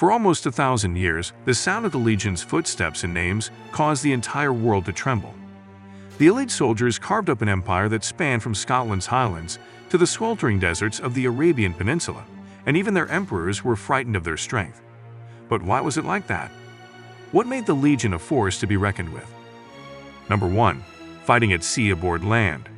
For almost 1,000 years, the sound of the legion's footsteps and names caused the entire world to tremble. The elite soldiers carved up an empire that spanned from Scotland's highlands to the sweltering deserts of the Arabian Peninsula, and even their emperors were frightened of their strength. But why was it like that? What made the legion a force to be reckoned with? Number 1. Fighting at sea aboard land.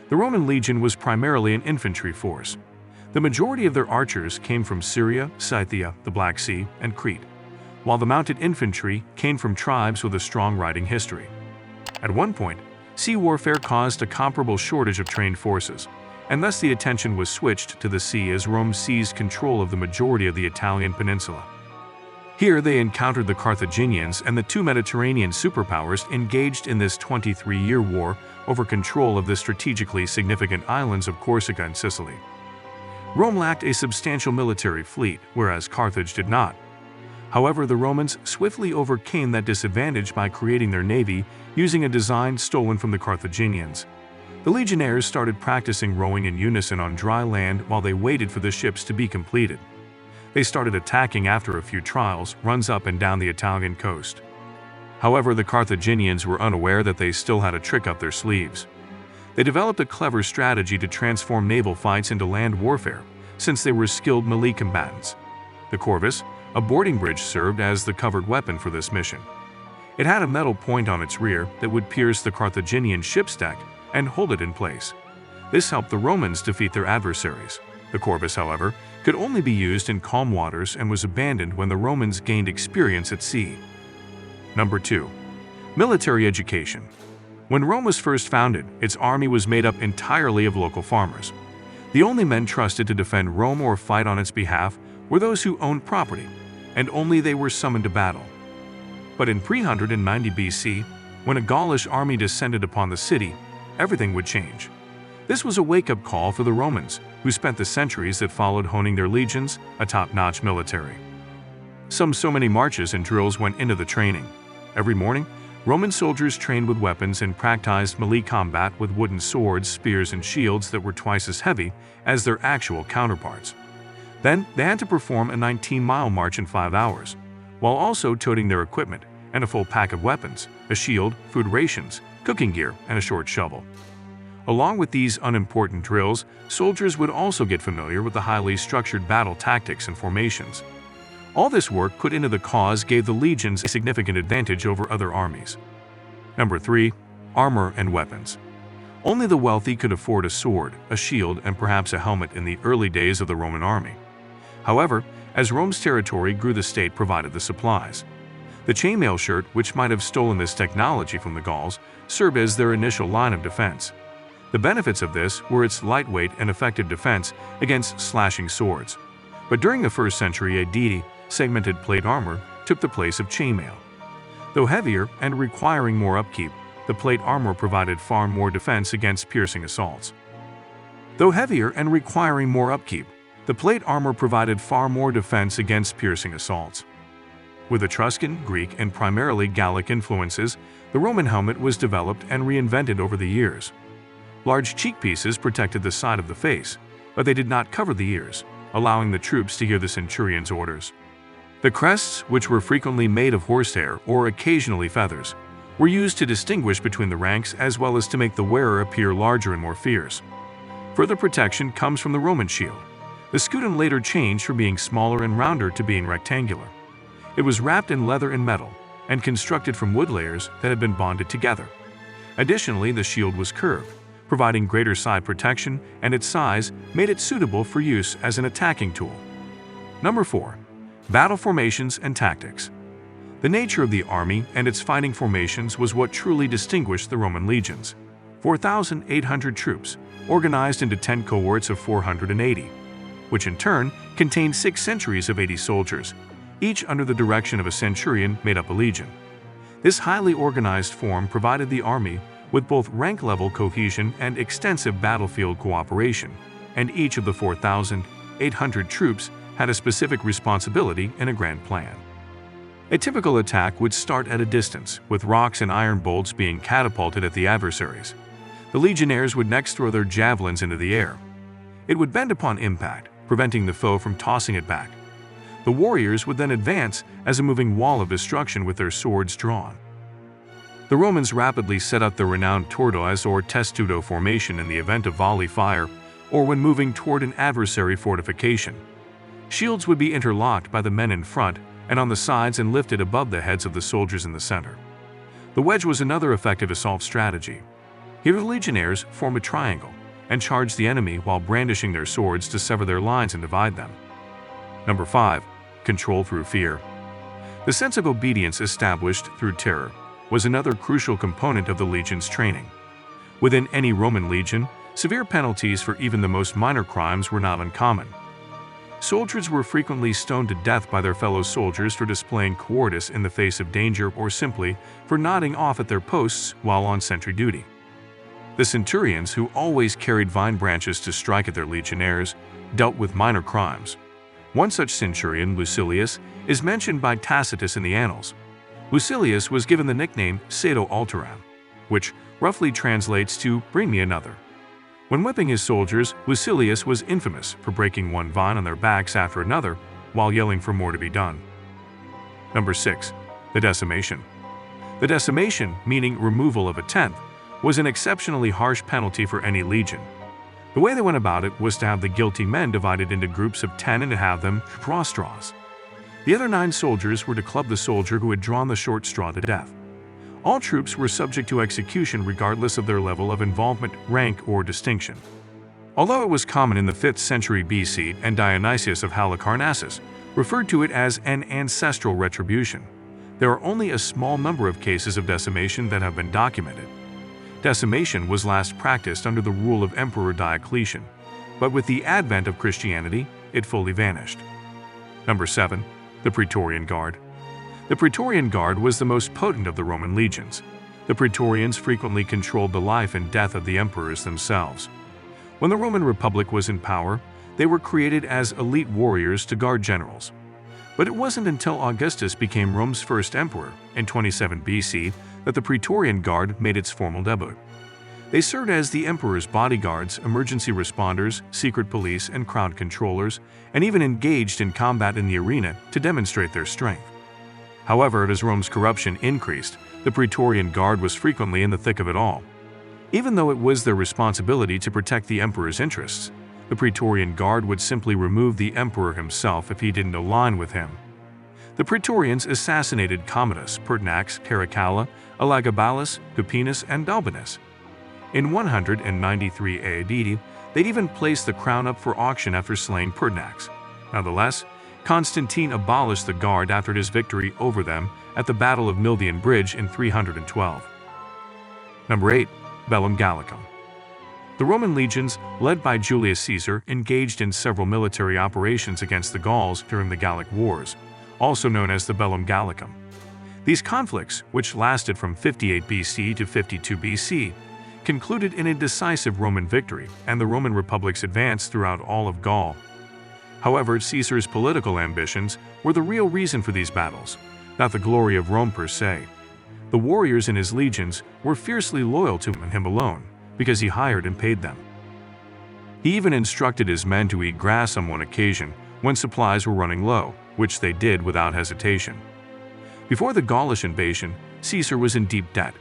The Roman legion was primarily an infantry force. The majority of their archers came from Syria, Scythia, the Black Sea, and Crete, while the mounted infantry came from tribes with a strong riding history. At one point, sea warfare caused a comparable shortage of trained forces, and thus the attention was switched to the sea as Rome seized control of the majority of the Italian peninsula. Here they encountered the Carthaginians, and the two Mediterranean superpowers engaged in this 23-year war over control of the strategically significant islands of Corsica and Sicily. Rome lacked a substantial military fleet, whereas Carthage did not. However, the Romans swiftly overcame that disadvantage by creating their navy using a design stolen from the Carthaginians. The legionnaires started practicing rowing in unison on dry land while they waited for the ships to be completed. They started attacking after a few trials runs up and down the Italian coast. However, the Carthaginians were unaware that they still had a trick up their sleeves. They developed a clever strategy to transform naval fights into land warfare, since they were skilled melee combatants. The corvus, a boarding bridge, served as the covered weapon for this mission. It had a metal point on its rear that would pierce the Carthaginian ship's deck and hold it in place. This helped the Romans defeat their adversaries. The corvus, however, could only be used in calm waters and was abandoned when the Romans gained experience at sea. Number 2. Military education. When Rome was first founded, its army was made up entirely of local farmers. The only men trusted to defend Rome or fight on its behalf were those who owned property, and only they were summoned to battle. But in 390 BC, when a Gaulish army descended upon the city, everything would change. This was a wake-up call for the Romans, who spent the centuries that followed honing their legions, a top-notch military. So many marches and drills went into the training. Every morning, Roman soldiers trained with weapons and practiced melee combat with wooden swords, spears, and shields that were twice as heavy as their actual counterparts. Then, they had to perform a 19-mile march in 5 hours, while also toting their equipment and a full pack of weapons, a shield, food rations, cooking gear, and a short shovel. Along with these unimportant drills, soldiers would also get familiar with the highly structured battle tactics and formations. All this work put into the cause gave the legions a significant advantage over other armies. Number 3. Armor and weapons. Only the wealthy could afford a sword, a shield, and perhaps a helmet in the early days of the Roman army. However, as Rome's territory grew, the state provided the supplies. The chainmail shirt, which might have stolen this technology from the Gauls, served as their initial line of defense. The benefits of this were its lightweight and effective defense against slashing swords. But during the 1st century AD, segmented plate armor took the place of chainmail. Though heavier and requiring more upkeep, the plate armor provided far more defense against piercing assaults. With Etruscan, Greek, and primarily Gallic influences, the Roman helmet was developed and reinvented over the years. Large cheek pieces protected the side of the face, but they did not cover the ears, allowing the troops to hear the centurion's orders. The crests, which were frequently made of horsehair or occasionally feathers, were used to distinguish between the ranks as well as to make the wearer appear larger and more fierce. Further protection comes from the Roman shield. The scutum later changed from being smaller and rounder to being rectangular. It was wrapped in leather and metal, and constructed from wood layers that had been bonded together. Additionally, the shield was curved, providing greater side protection, and its size made it suitable for use as an attacking tool. Number 4. Battle formations and tactics. The nature of the army and its fighting formations was what truly distinguished the Roman legions. 4,800 troops, organized into 10 cohorts of 480, which in turn contained 6 centuries of 80 soldiers, each under the direction of a centurion, made up a legion. This highly organized form provided the army with both rank-level cohesion and extensive battlefield cooperation, and each of the 4,800 troops had a specific responsibility and a grand plan. A typical attack would start at a distance, with rocks and iron bolts being catapulted at the adversaries. The legionnaires would next throw their javelins into the air. It would bend upon impact, preventing the foe from tossing it back. The warriors would then advance as a moving wall of destruction with their swords drawn. The Romans rapidly set up the renowned tortoise or testudo formation in the event of volley fire or when moving toward an adversary fortification. Shields would be interlocked by the men in front and on the sides and lifted above the heads of the soldiers in the center. The wedge was another effective assault strategy. Here the legionnaires form a triangle and charge the enemy while brandishing their swords to sever their lines and divide them. Number 5. Control through fear. The sense of obedience established through terror was another crucial component of the legion's training. Within any Roman legion, severe penalties for even the most minor crimes were not uncommon. Soldiers were frequently stoned to death by their fellow soldiers for displaying cowardice in the face of danger or simply for nodding off at their posts while on sentry duty. The centurions, who always carried vine branches to strike at their legionnaires, dealt with minor crimes. One such centurion, Lucilius, is mentioned by Tacitus in the Annals. Lucilius was given the nickname Cedo Alteram, which roughly translates to "bring me another." When whipping his soldiers, Lucilius was infamous for breaking one vine on their backs after another while yelling for more to be done. Number 6. The Decimation. The decimation, meaning removal of a tenth, was an exceptionally harsh penalty for any legion. The way they went about it was to have the guilty men divided into groups of 10 and to have them draw straws. The other 9 soldiers were to club the soldier who had drawn the short straw to death. All troops were subject to execution regardless of their level of involvement, rank, or distinction. Although it was common in the 5th century BC, and Dionysius of Halicarnassus referred to it as an ancestral retribution, there are only a small number of cases of decimation that have been documented. Decimation was last practiced under the rule of Emperor Diocletian, but with the advent of Christianity, it fully vanished. Number 7. The Praetorian Guard. The Praetorian Guard was the most potent of the Roman legions. The Praetorians frequently controlled the life and death of the emperors themselves. When the Roman Republic was in power, they were created as elite warriors to guard generals. But it wasn't until Augustus became Rome's first emperor, in 27 BC, that the Praetorian Guard made its formal debut. They served as the emperor's bodyguards, emergency responders, secret police, and crowd controllers, and even engaged in combat in the arena to demonstrate their strength. However, as Rome's corruption increased, the Praetorian Guard was frequently in the thick of it all. Even though it was their responsibility to protect the emperor's interests, the Praetorian Guard would simply remove the emperor himself if he didn't align with him. The Praetorians assassinated Commodus, Pertinax, Caracalla, Elagabalus, Gupinus, and Balbinus. In 193 AD, they'd even placed the crown up for auction after slaying Pertinax. Nonetheless, Constantine abolished the Guard after his victory over them at the Battle of Milvian Bridge in 312. Number 8. Belongalicon. The Roman legions, led by Julius Caesar, engaged in several military operations against the Gauls during the Gallic Wars, also known as the Belongalicum. These conflicts, which lasted from 58 BC to 52 BC, concluded in a decisive Roman victory and the Roman Republic's advance throughout all of Gaul. However, Caesar's political ambitions were the real reason for these battles, not the glory of Rome per se. The warriors in his legions were fiercely loyal to him and him alone, because he hired and paid them. He even instructed his men to eat grass on one occasion when supplies were running low, which they did without hesitation. Before the Gaulish invasion, Caesar was in deep debt.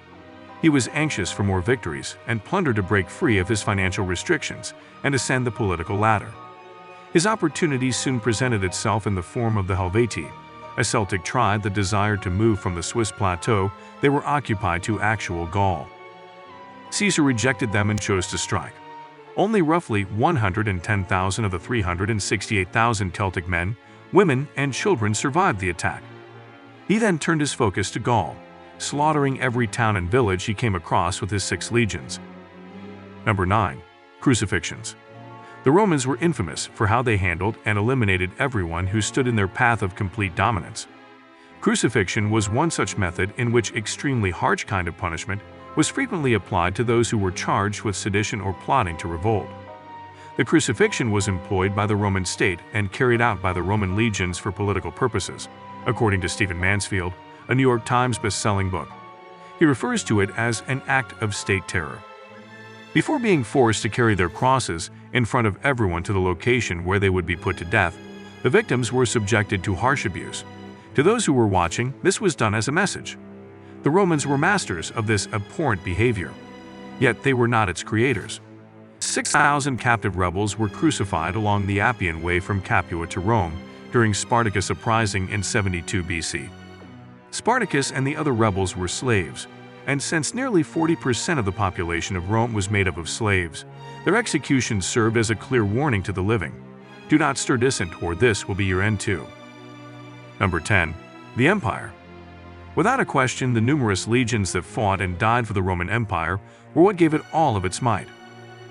He was anxious for more victories and plundered to break free of his financial restrictions and ascend the political ladder. His opportunity soon presented itself in the form of the Helvetii, a Celtic tribe that desired to move from the Swiss plateau they were occupied to actual Gaul. Caesar rejected them and chose to strike. Only roughly 110,000 of the 368,000 Celtic men, women, and children survived the attack. He then turned his focus to Gaul, slaughtering every town and village he came across with his 6 legions. Number 9. Crucifixions. The Romans were infamous for how they handled and eliminated everyone who stood in their path of complete dominance. Crucifixion was one such method in which extremely harsh kind of punishment was frequently applied to those who were charged with sedition or plotting to revolt. The crucifixion was employed by the Roman state and carried out by the Roman legions for political purposes, according to Stephen Mansfield, a New York Times best-selling book. He refers to it as an act of state terror. Before being forced to carry their crosses in front of everyone to the location where they would be put to death, The victims were subjected to harsh abuse. To those who were watching, this was done as a message. The Romans were masters of this abhorrent behavior, yet they were not its creators. 6,000 captive rebels were crucified along the Appian Way from Capua to Rome during Spartacus' uprising in 72 BC. Spartacus and the other rebels were slaves, and since nearly 40% of the population of Rome was made up of slaves, their executions served as a clear warning to the living. Do not stir dissent, or this will be your end too. Number 10. The Empire. Without a question, the numerous legions that fought and died for the Roman Empire were what gave it all of its might.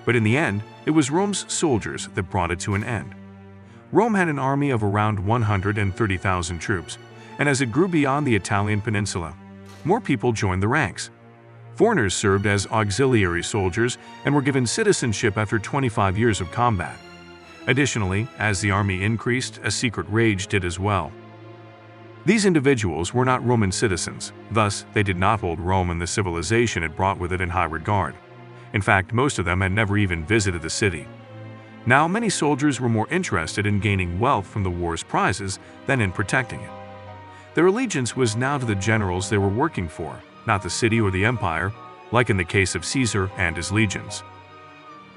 But in the end, it was Rome's soldiers that brought it to an end. Rome had an army of around 130,000 troops, and as it grew beyond the Italian peninsula, more people joined the ranks. Foreigners served as auxiliary soldiers and were given citizenship after 25 years of combat. Additionally, as the army increased, a secret rage did as well. These individuals were not Roman citizens, thus they did not hold Rome and the civilization it brought with it in high regard. In fact, most of them had never even visited the city. Now, many soldiers were more interested in gaining wealth from the war's prizes than in protecting it. Their allegiance was now to the generals they were working for, not the city or the empire, like in the case of Caesar and his legions.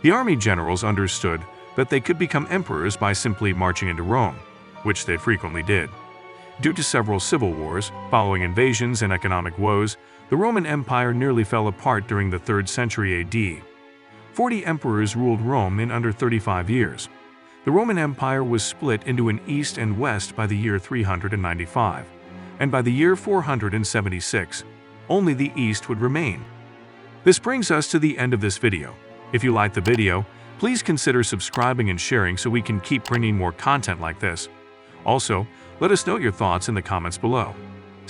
The army generals understood that they could become emperors by simply marching into Rome, which they frequently did. Due to several civil wars, following invasions and economic woes, the Roman Empire nearly fell apart during the 3rd century AD. 40 emperors ruled Rome in under 35 years. The Roman Empire was split into an east and west by the year 395, and by the year 476, only the east would remain. This brings us to the end of this video. If you liked the video, please consider subscribing and sharing so we can keep bringing more content like this. Also, let us know your thoughts in the comments below.